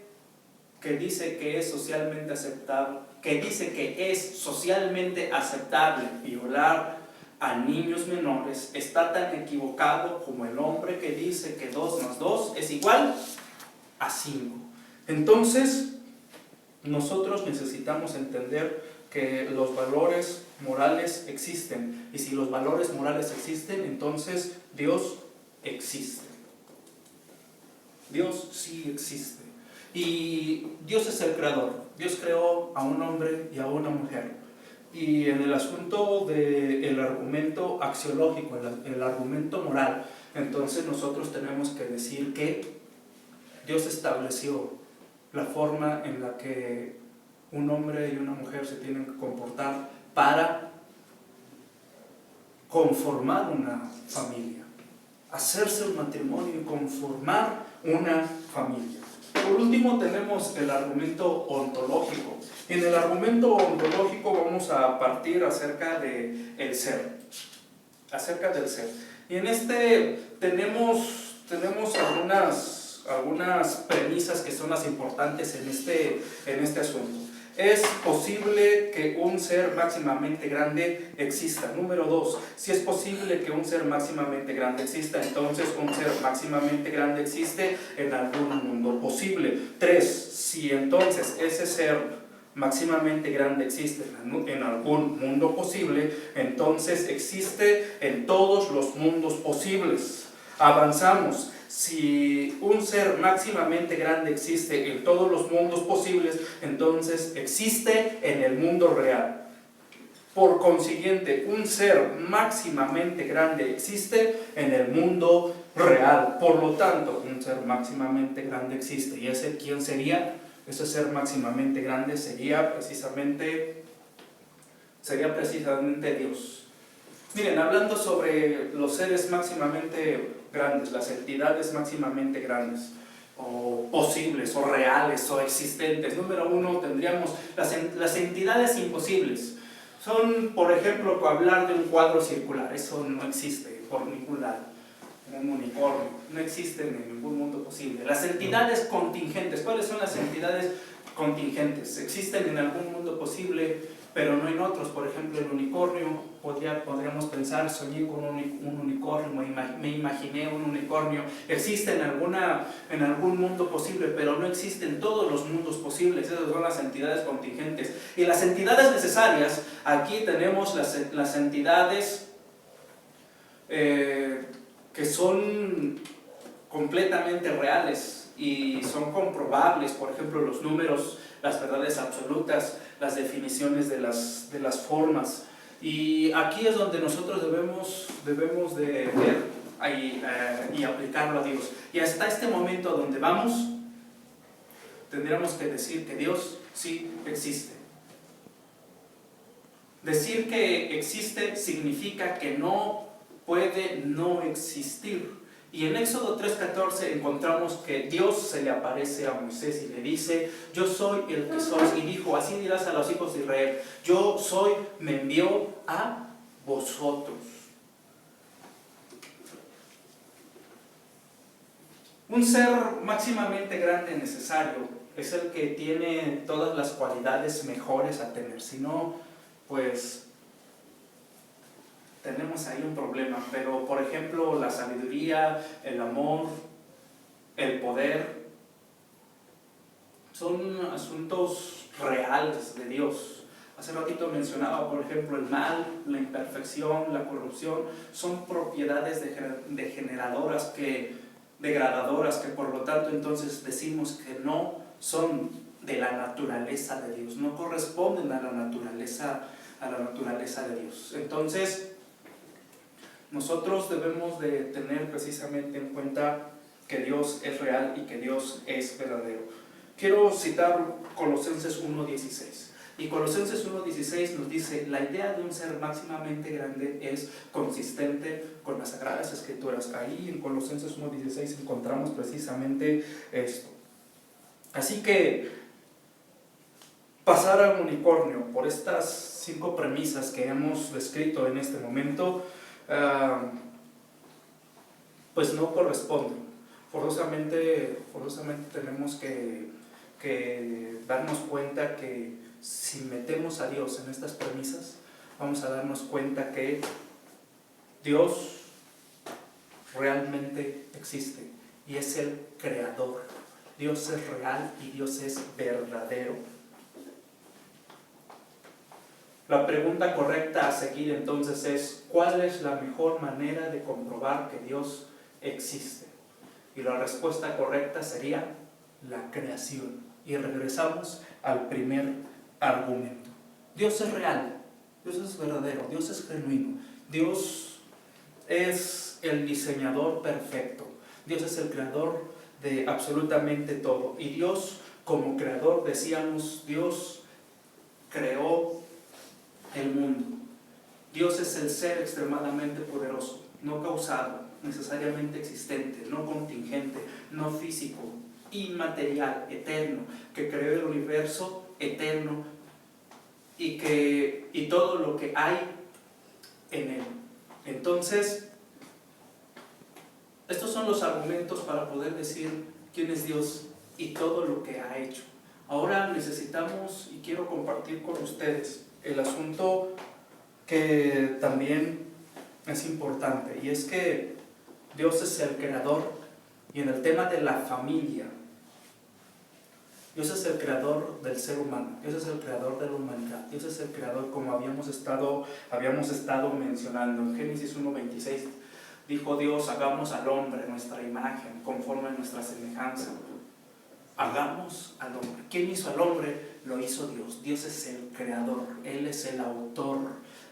que dice que es socialmente aceptable violar a niños menores está tan equivocado como el hombre que dice que 2 más 2 es igual a 5. Entonces nosotros necesitamos entender que los valores morales existen, y si los valores morales existen, entonces Dios existe. Dios sí existe, y Dios es el creador. Dios creó a un hombre y a una mujer, y en el asunto del argumento axiológico, el argumento moral, entonces nosotros tenemos que decir que Dios estableció la forma en la que un hombre y una mujer se tienen que comportar para conformar una familia, hacerse un matrimonio y conformar una familia. Por último tenemos el argumento ontológico. En el argumento ontológico vamos a partir acerca del ser. Y en este tenemos algunas premisas que son las importantes en este asunto. es posible que un ser máximamente grande exista. Número 2, si es posible que un ser máximamente grande exista, entonces un ser máximamente grande existe en algún mundo posible. 3, si entonces ese ser máximamente grande existe en algún mundo posible, entonces existe en todos los mundos posibles. Avanzamos. Si un ser máximamente grande existe en todos los mundos posibles, entonces existe en el mundo real. Por consiguiente, un ser máximamente grande existe en el mundo real. Por lo tanto, un ser máximamente grande existe. ¿Y ese quién sería? Ese ser máximamente grande sería precisamente Dios. Miren, hablando sobre los seres máximamente grandes, las entidades máximamente grandes, o posibles, o reales, o existentes. Número 1, tendríamos las entidades imposibles. Son, por ejemplo, hablar de un cuadro circular. Eso no existe por ningún lado. Un unicornio, no existen en ningún mundo posible. Las entidades contingentes, ¿cuáles son las entidades contingentes? Existen en algún mundo posible, pero no en otros. Por ejemplo, el unicornio, podríamos pensar, soñé con un unicornio, me imaginé un unicornio. Existe en algún mundo posible, pero no existe en todos los mundos posibles. Esas son las entidades contingentes. Y las entidades necesarias, aquí tenemos las entidades que son completamente reales y son comprobables. Por ejemplo, los números, las verdades absolutas, las definiciones de las formas. Y aquí es donde nosotros debemos de ver y aplicarlo a Dios. Y hasta este momento donde vamos, tendríamos que decir que Dios sí existe. Decir que existe significa que no puede no existir. Y en Éxodo 3:14 encontramos que Dios se le aparece a Moisés y le dice: yo soy el que soy, y dijo: así dirás a los hijos de Israel, yo soy, me envió a vosotros. Un ser máximamente grande necesario es el que tiene todas las cualidades mejores a tener. Si no, pues tenemos ahí un problema. Pero, por ejemplo, la sabiduría, el amor, el poder, son asuntos reales de Dios. Hace ratito mencionaba, por ejemplo, el mal, la imperfección, la corrupción, son propiedades degradadoras que por lo tanto entonces decimos que no son de la naturaleza de Dios, no corresponden a la naturaleza de Dios. Entonces, nosotros debemos de tener precisamente en cuenta que Dios es real y que Dios es verdadero. Quiero citar Colosenses 1:16. Y Colosenses 1:16 nos dice: la idea de un ser máximamente grande es consistente con las Sagradas Escrituras. Ahí en Colosenses 1:16 encontramos precisamente esto. Así que pasar al unicornio por estas 5 premisas que hemos descrito en este momento, pues no corresponde. Forzosamente tenemos que darnos cuenta que si metemos a Dios en estas premisas, vamos a darnos cuenta que Dios realmente existe y es el creador. Dios es real y Dios es verdadero. La pregunta correcta a seguir entonces es: ¿cuál es la mejor manera de comprobar que Dios existe? Y la respuesta correcta sería la creación. Y regresamos al primer argumento. Dios es real, Dios es verdadero, Dios es genuino, Dios es el diseñador perfecto, Dios es el creador de absolutamente todo. Y Dios, como creador, decíamos, Dios creó el mundo. Dios es el ser extremadamente poderoso, no causado, necesariamente existente, no contingente, no físico, inmaterial, eterno, que creó el universo eterno y todo lo que hay en él. Entonces, estos son los argumentos para poder decir quién es Dios y todo lo que ha hecho. Ahora necesitamos, y quiero compartir con ustedes, el asunto que también es importante, y es que Dios es el creador, y en el tema de la familia, Dios es el creador del ser humano, Dios es el creador de la humanidad, Dios es el creador, como habíamos estado mencionando en Génesis 1:26, dijo Dios: hagamos al hombre nuestra imagen, conforme a nuestra semejanza. Hagamos al hombre. ¿Quién hizo al hombre? Lo hizo Dios. Dios es el creador, Él es el autor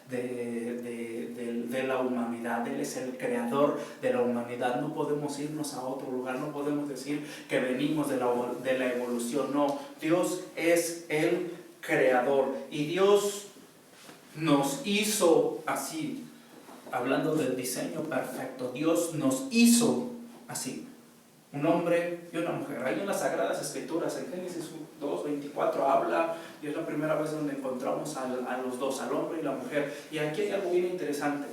de la humanidad, Él es el creador de la humanidad. No podemos irnos a otro lugar, no podemos decir que venimos de la evolución, no. Dios es el creador y Dios nos hizo así. Hablando del diseño perfecto, Dios nos hizo así. Un hombre y una mujer. Ahí en las Sagradas Escrituras, en Génesis 2:24 habla, y es la primera vez donde encontramos a los dos, al hombre y la mujer. Y aquí hay algo bien interesante.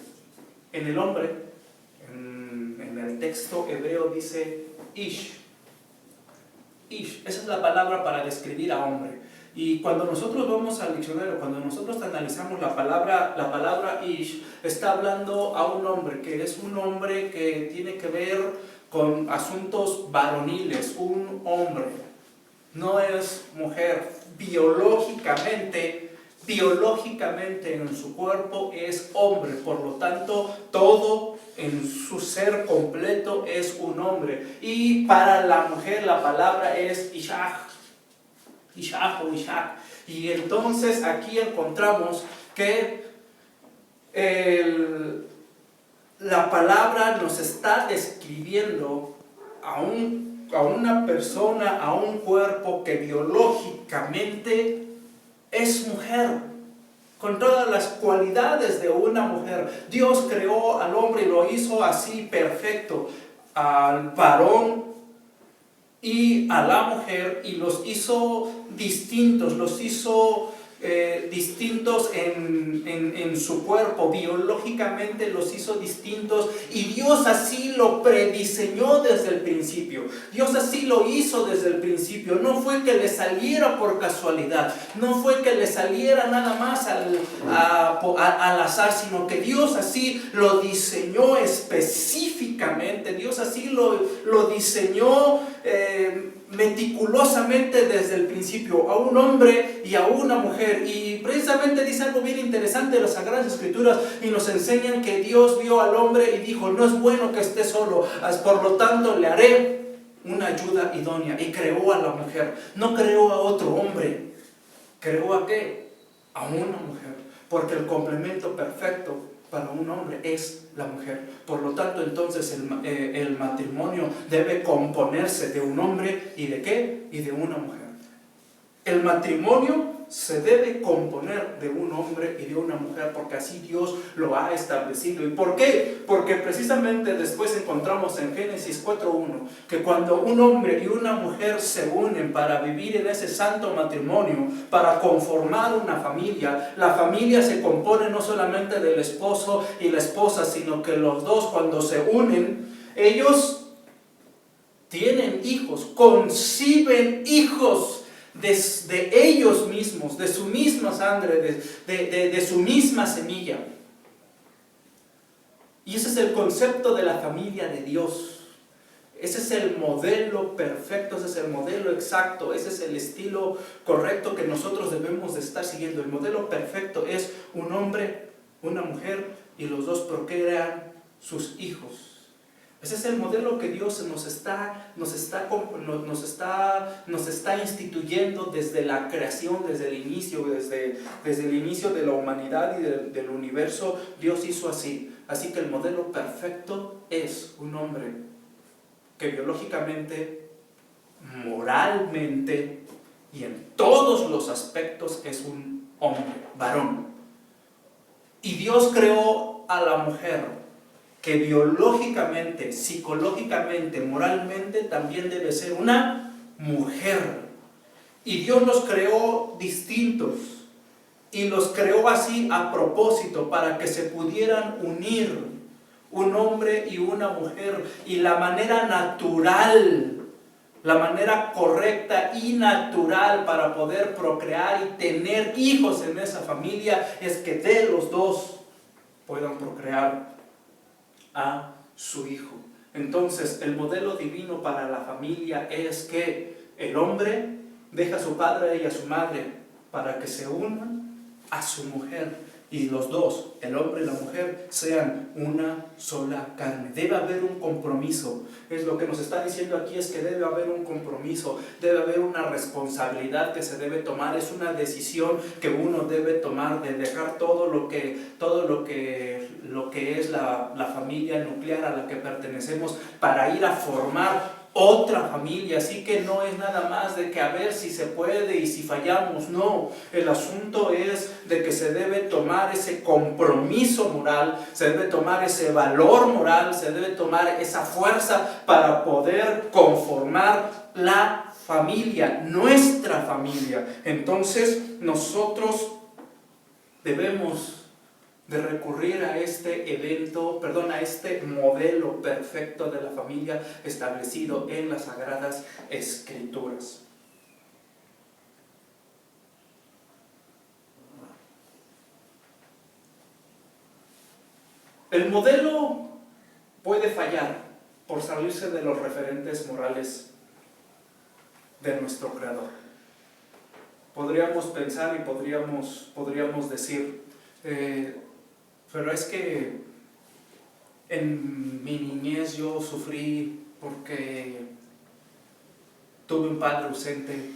En el hombre, en el texto hebreo dice Ish. Ish, esa es la palabra para describir a hombre. Y cuando nosotros vamos al diccionario, cuando nosotros analizamos la palabra Ish, está hablando a un hombre, que es un hombre que tiene que ver con asuntos varoniles, un hombre, no es mujer. Biológicamente en su cuerpo es hombre, por lo tanto todo en su ser completo es un hombre. Y para la mujer la palabra es Ishach o Ishak. Y entonces aquí encontramos que la palabra nos está describiendo a una persona, a un cuerpo que biológicamente es mujer, con todas las cualidades de una mujer. Dios creó al hombre y lo hizo así perfecto, al varón y a la mujer, y los hizo distintos, distintos en su cuerpo, biológicamente los hizo distintos, y Dios así lo prediseñó desde el principio. Dios así lo hizo desde el principio. No fue que le saliera por casualidad, no fue que le saliera nada más al azar, sino que Dios así lo diseñó específicamente. Dios así lo diseñó meticulosamente desde el principio, a un hombre y a una mujer. Y precisamente dice algo bien interesante en las Sagradas Escrituras, y nos enseñan que Dios vio al hombre y dijo: no es bueno que esté solo, por lo tanto le haré una ayuda idónea. Y creó a la mujer. No creó a otro hombre, creó ¿a qué? A una mujer, porque el complemento perfecto para un hombre es la mujer. Por lo tanto, entonces el matrimonio debe componerse de un hombre y ¿de qué? Y de una mujer. El matrimonio se debe componer de un hombre y de una mujer, porque así Dios lo ha establecido. ¿Y por qué? Porque precisamente después encontramos en Génesis 4:1 que cuando un hombre y una mujer se unen para vivir en ese santo matrimonio, para conformar una familia, la familia se compone no solamente del esposo y la esposa, sino que los dos, cuando se unen, ellos tienen hijos, conciben hijos de ellos mismos, de su misma sangre, de su misma semilla. Y ese es el concepto de la familia de Dios. Ese es el modelo perfecto, ese es el modelo exacto, ese es el estilo correcto que nosotros debemos de estar siguiendo. El modelo perfecto es un hombre, una mujer, y los dos procrean sus hijos. Ese es el modelo que Dios nos está instituyendo desde la creación, desde el inicio de la humanidad y del universo. Dios hizo así. Así que el modelo perfecto es un hombre que biológicamente, moralmente y en todos los aspectos es un hombre, varón. Y Dios creó a la mujer, que biológicamente, psicológicamente, moralmente también debe ser una mujer. Y Dios los creó distintos, y los creó así a propósito, para que se pudieran unir un hombre y una mujer. Y la manera natural La manera correcta y natural para poder procrear y tener hijos en esa familia es que de los dos puedan procrear a su hijo. Entonces, el modelo divino para la familia es que el hombre deja a su padre y a su madre para que se unan a su mujer. Y los dos, el hombre y la mujer, sean una sola carne. Debe haber un compromiso. Es lo que nos está diciendo aquí, es que debe haber un compromiso, debe haber una responsabilidad que se debe tomar. Es una decisión que uno debe tomar de dejar todo lo que es la familia nuclear a la que pertenecemos para ir a formar otra familia. Así que no es nada más de que a ver si se puede y si fallamos, no. El asunto es de que se debe tomar ese compromiso moral, se debe tomar ese valor moral, se debe tomar esa fuerza para poder conformar la familia, nuestra familia. Entonces nosotros debemos de recurrir a este a este modelo perfecto de la familia establecido en las Sagradas Escrituras. El modelo puede fallar por salirse de los referentes morales de nuestro Creador. Podríamos pensar y podríamos decir, pero es que en mi niñez yo sufrí porque tuve un padre ausente,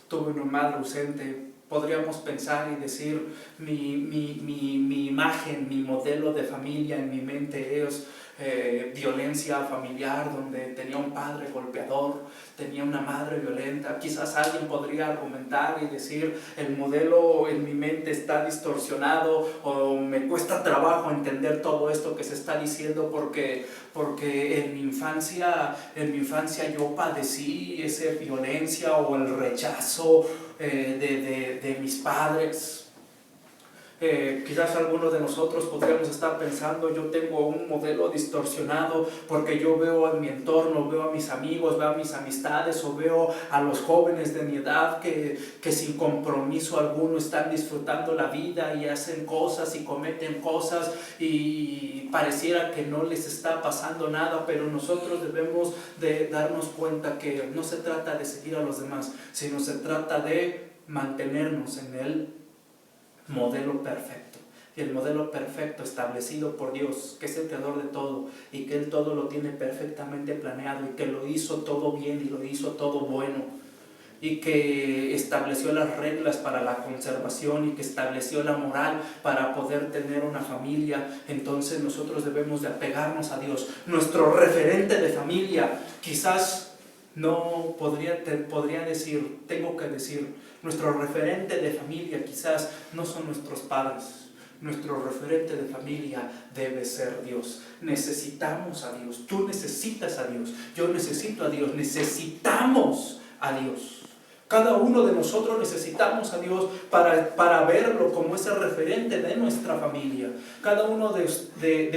tuve una madre ausente. Podríamos pensar y decir, mi imagen, mi modelo de familia en mi mente es violencia familiar, donde tenía un padre golpeador, tenía una madre violenta. Quizás alguien podría argumentar y decir, el modelo en mi mente está distorsionado, o me cuesta trabajo entender todo esto que se está diciendo porque en mi infancia yo padecí esa violencia o el rechazo de mis padres. Quizás algunos de nosotros podríamos estar pensando, yo tengo un modelo distorsionado porque yo veo en mi entorno, veo a mis amigos, veo a mis amistades o veo a los jóvenes de mi edad que sin compromiso alguno están disfrutando la vida y hacen cosas y cometen cosas y pareciera que no les está pasando nada, pero nosotros debemos de darnos cuenta que no se trata de seguir a los demás, sino se trata de mantenernos en el modelo perfecto. Y el modelo perfecto establecido por Dios, que es el creador de todo y que Él todo lo tiene perfectamente planeado y que lo hizo todo bien y lo hizo todo bueno y que estableció las reglas para la conservación y que estableció la moral para poder tener una familia. Entonces nosotros debemos de apegarnos a Dios, nuestro referente de familia. Quizás no podría decir, tengo que decir, nuestro referente de familia quizás no son nuestros padres. Nuestro referente de familia debe ser Dios. Necesitamos a Dios. Tú necesitas a Dios. Yo necesito a Dios. Necesitamos a Dios. Cada uno de nosotros necesitamos a Dios para verlo como ese referente de nuestra familia. Cada uno de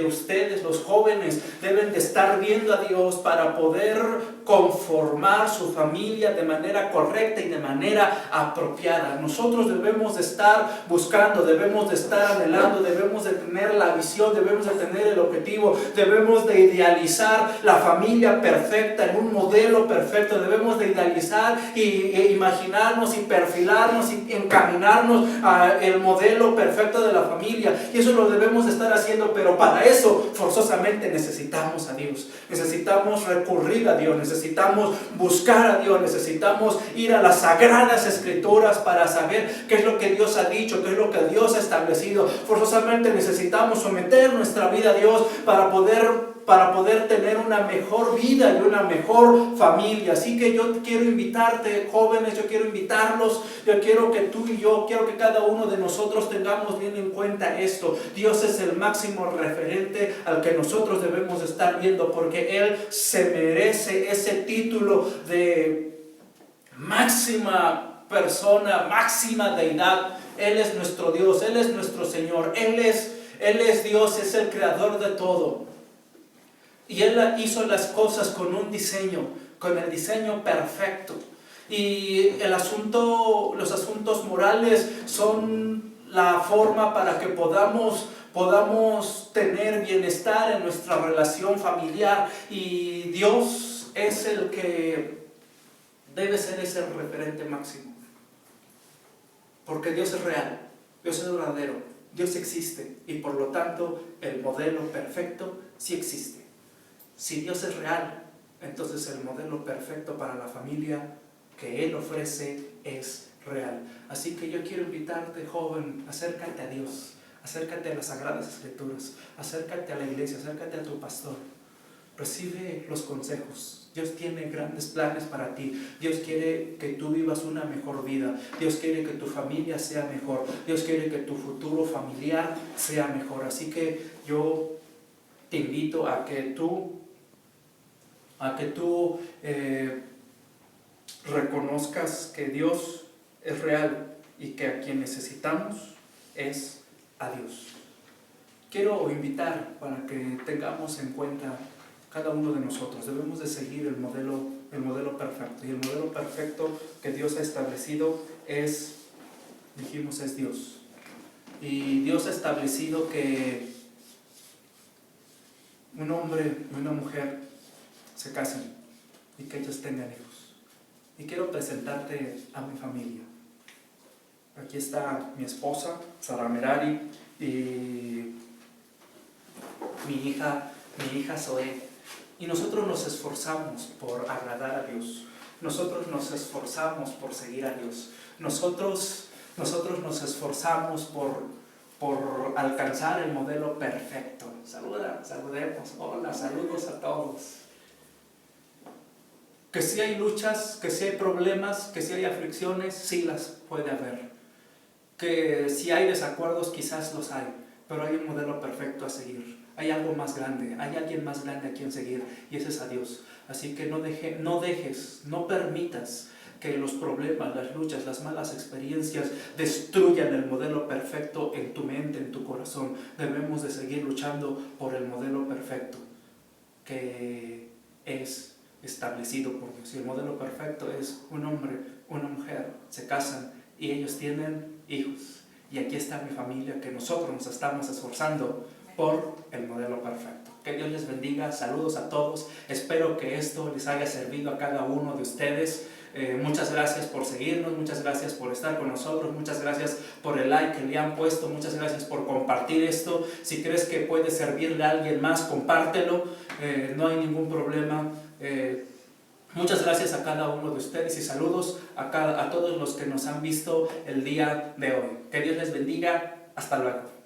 ustedes, los jóvenes, deben de estar viendo a Dios para poder conformar su familia de manera correcta y de manera apropiada. Nosotros debemos de estar buscando, debemos de estar anhelando, debemos de tener la visión, debemos de tener el objetivo, debemos de idealizar la familia perfecta en un modelo perfecto, debemos de idealizar e imaginarnos y perfilarnos y encaminarnos al modelo perfecto de la familia, y eso lo debemos de estar haciendo, pero para eso forzosamente necesitamos a Dios, necesitamos recurrir a Dios, necesitamos buscar a Dios, necesitamos ir a las Sagradas Escrituras para saber qué es lo que Dios ha dicho, qué es lo que Dios ha establecido. Forzosamente necesitamos someter nuestra vida a Dios para poder tener una mejor vida y una mejor familia. Así que yo quiero invitarte, jóvenes, yo quiero invitarlos, yo quiero que tú y yo, quiero que cada uno de nosotros tengamos bien en cuenta esto. Dios es el máximo referente al que nosotros debemos estar viendo, porque Él se merece ese título de máxima persona, máxima deidad. Él es nuestro Dios, Él es nuestro Señor, Él es Dios, es el creador de todo. Y Él hizo las cosas con un diseño, con el diseño perfecto. Y los asuntos morales son la forma para que podamos tener bienestar en nuestra relación familiar. Y Dios es el que debe ser ese referente máximo. Porque Dios es real, Dios es verdadero, Dios existe. Y por lo tanto, el modelo perfecto sí existe. Si Dios es real, entonces el modelo perfecto para la familia que Él ofrece es real. Así que yo quiero invitarte, joven, acércate a Dios, acércate a las Sagradas Escrituras, acércate a la iglesia, acércate a tu pastor. Recibe los consejos. Dios tiene grandes planes para ti. Dios quiere que tú vivas una mejor vida. Dios quiere que tu familia sea mejor. Dios quiere que tu futuro familiar sea mejor. Así que yo te invito a que tú reconozcas que Dios es real y que a quien necesitamos es a Dios. Quiero invitar para que tengamos en cuenta cada uno de nosotros. Debemos de seguir el modelo perfecto. Y el modelo perfecto que Dios ha establecido es Dios. Y Dios ha establecido que un hombre y una mujer se casen y que ellos tengan hijos. Y quiero presentarte a mi familia. Aquí está mi esposa, Sara Merari, y mi hija Zoe. Y nosotros nos esforzamos por agradar a Dios. Nosotros nos esforzamos por seguir a Dios. Nosotros nos esforzamos por alcanzar el modelo perfecto. Saludemos. Hola, saludos a todos. Que si hay luchas, que si hay problemas, que si hay aflicciones, sí las puede haber. Que si hay desacuerdos, quizás los hay, pero hay un modelo perfecto a seguir. Hay algo más grande, hay alguien más grande a quien seguir, y ese es a Dios. Así que no permitas que los problemas, las luchas, las malas experiencias destruyan el modelo perfecto en tu mente, en tu corazón. Debemos de seguir luchando por el modelo perfecto que es establecido por Dios. Y el modelo perfecto es un hombre, una mujer, se casan y ellos tienen hijos. Y aquí está mi familia, que nosotros nos estamos esforzando por el modelo perfecto. Que Dios les bendiga, saludos a todos. Espero que esto les haya servido a cada uno de ustedes. Muchas gracias por seguirnos, muchas gracias por estar con nosotros, muchas gracias por el like que le han puesto, muchas gracias por compartir esto. Si crees que puede servirle a alguien más, compártelo, no hay ningún problema. Muchas gracias a cada uno de ustedes y saludos a todos los que nos han visto el día de hoy. Que Dios les bendiga. Hasta luego.